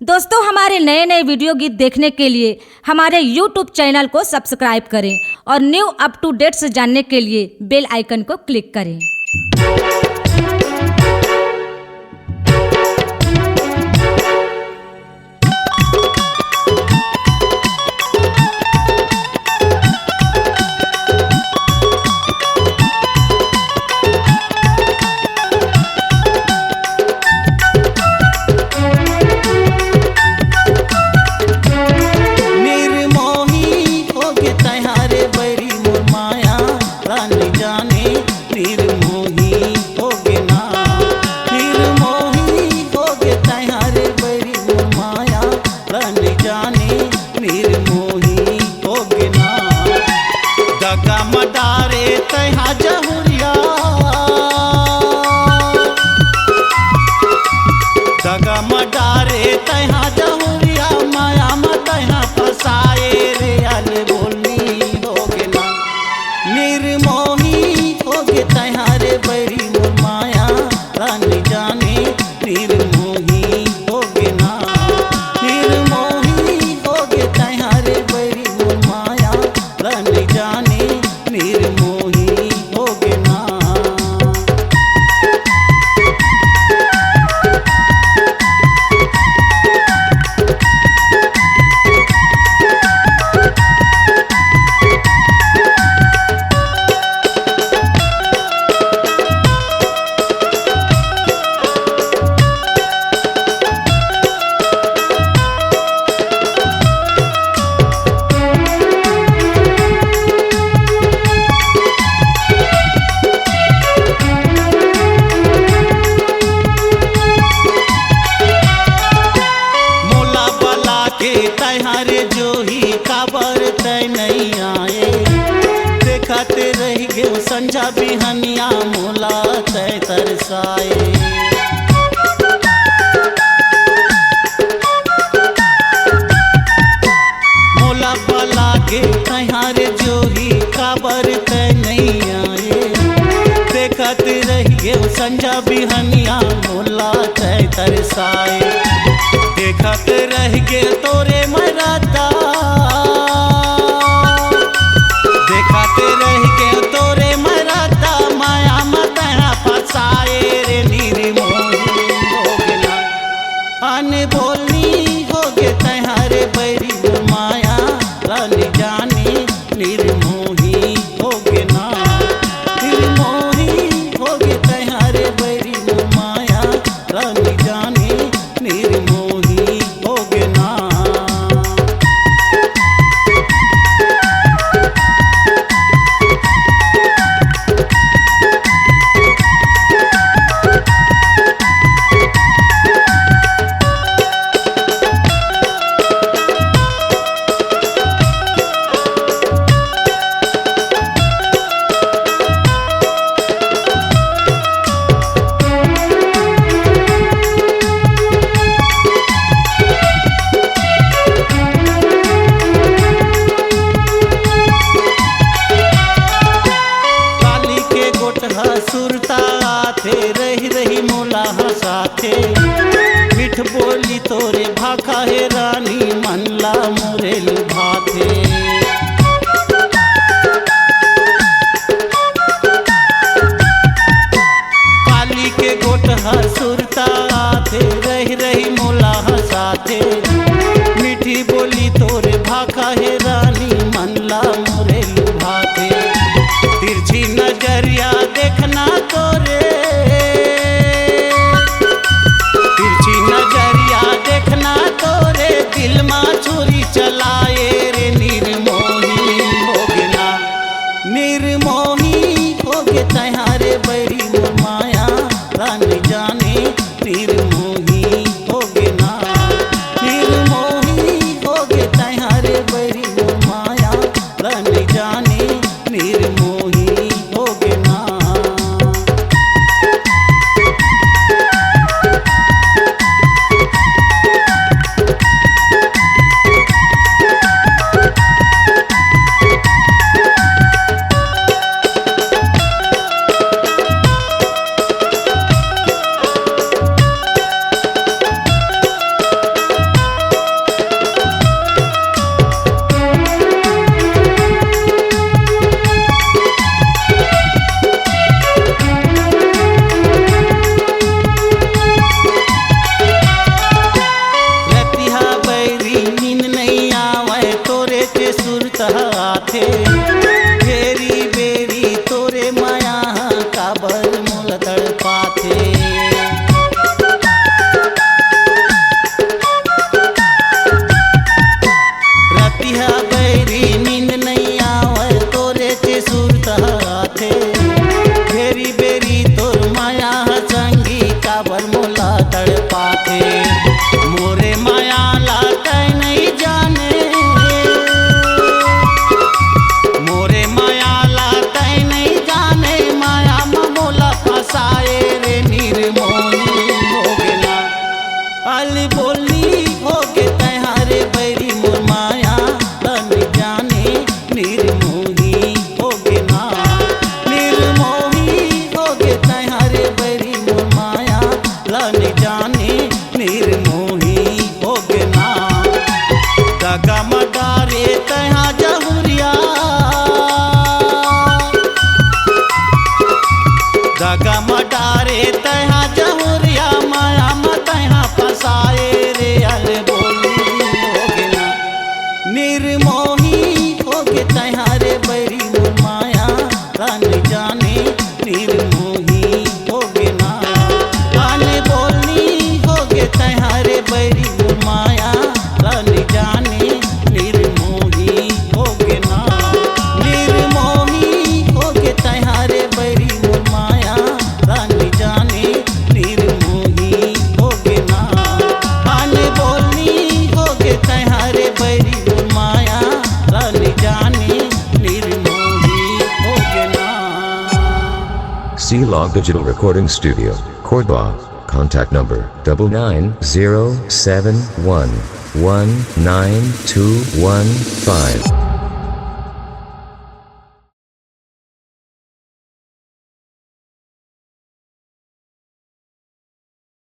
दोस्तों, हमारे नए नए वीडियो गीत देखने के लिए हमारे YouTube चैनल को सब्सक्राइब करें और न्यू अप टू डेट्स जानने के लिए बेल आइकन को क्लिक करें। संझा बिहनिया मोला तय तरसाए मोला बला के तैहार जोही काबर तय नहीं आए देखत रहिए संझा बिहनिया मोला तय तरसाए देखत रह गे तोरे मराता देखते रह गे तोरे मराता माया मत फसाए रे निर्मोही हो गेला अनबोली हो गे तैहारे बैरी माया रानी जाने निर्मोही हो गे ना निर्मोही हो गे तैहारे बैरी माया रानी जाने निर्मोही हो गे ना। सुरता आथे रही रही मोला हसाथे मिठ बोली तोरे भाखा हे रानी मनला मोरे लुभाथे काली के गोटहा सुरता आथे रही रही मोला हसाथे मीठी बोली तोरे भाखा हे रानी मनला मोरे लुभाथे तिरछी नजरिया देखना तोरे तिरछी नजरिया देखना तोरे दिल में छुरी चलाए रे निर्मोही हो गे ना निर्मोही हो गे तैहारे बैरी माया रानी जाने निर्मोही हो गे ना C Log Digital Recording Studio, Cordoba. Contact number 99071192115.